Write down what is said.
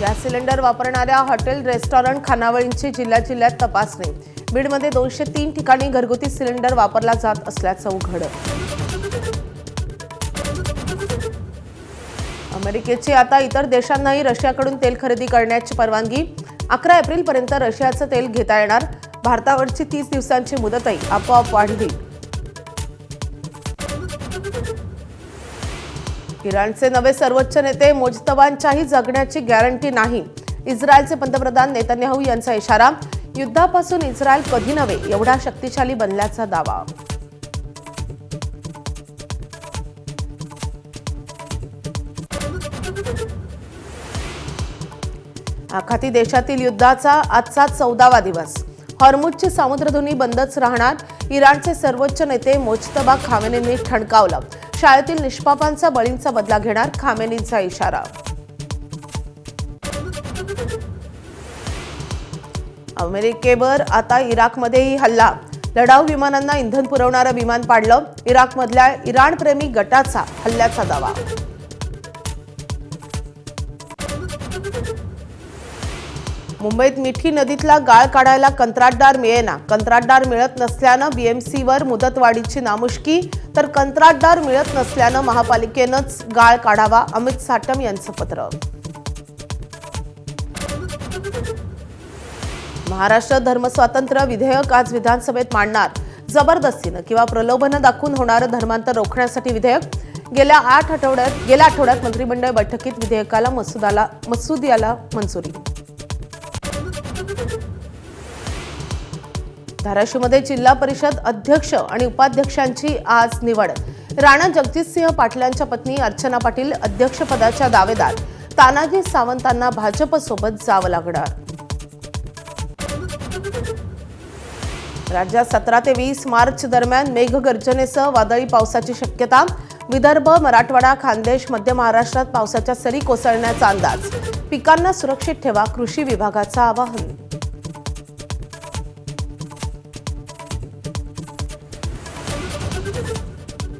Gas cylinder वापरणाऱ्या hotel restaurant खानावळींची जिल्ह्यात तपासणी। बीडमध्ये 203 ठिकाणी घरगुती सिलेंडर वापरला जात असल्याचं उघड। अमेरिकेची आता इतर देशांनाही रशियाकडून तेल खरेदी करण्याची परवानगी। 11 एप्रिलपर्यंत रशियाचं तेल घेता येणार। भारतावरची 30 दिवसांची मुदतही आपोआप वाढली। इराणचे नवे सर्वोच्च नेते मोजतबांच्याही जगण्याची गॅरंटी नाही। इस्रायलचे पंतप्रधान नेतन्याहू यांचा इशारा। युद्धापासून इस्रायल कधी नव्हे एवढा शक्तिशाली बनल्याचा दावा। आखाती देशातील युद्धाचा आजचा 14वा दिवस। हॉर्मुझची सामुद्रधुनी बंदच राहणार। इराणचे सर्वोच्च नेते मोजतबा खामेनींनी ठणकावलं। शाळेतील निष्पापांचा बळींचा बदला घेणार, खामेनींचा इशारा। अमेरिकेवर आता इराकमध्येही हल्ला। लढाऊ विमानांना इंधन पुरवणारं विमान पाडलं। इराकमधल्या इराणप्रेमी गटाचा हल्ल्याचा दावा। मुंबईत मिठी नदीतला गाळ काढायला कंत्राटदार मिळेना। कंत्राटदार मिळत नसल्यानं बीएमसीवर मुदतवाढीची नामुष्की, तर कंत्राटदार मिळत नसल्यानं महापालिकेनंच गाळ काढावा, अमित साटम यांचं पत्र। महाराष्ट्र धर्मस्वातंत्र्य विधेयक आज विधानसभेत मांडणार। जबरदस्तीनं किंवा प्रलोभनं दाखवून होणारं धर्मांतर रोखण्यासाठी विधेयक। गेल्या आठवड्यात मंत्रिमंडळ बैठकीत विधेयकाला मसुद्याला मंजुरी। धाराशिवमध्ये जिल्हा परिषद अध्यक्ष आणि उपाध्यक्षांची आज निवड। राणा जगजितसिंह पाटलांच्या पत्नी अर्चना पाटील अध्यक्षपदाच्या दावेदार। तानाजी सावंतांना भाजपसोबत जावं लागणार। राज्यात 17 ते 20 मार्च दरम्यान मेघगर्जनेसह वादळी पावसाची शक्यता। विदर्भ, मराठवाडा, खानदेश, मध्य महाराष्ट्रात पावसाच्या सरी कोसळण्याचा अंदाज। पिकांना सुरक्षित ठेवा, कृषी विभागाचं आवाहन।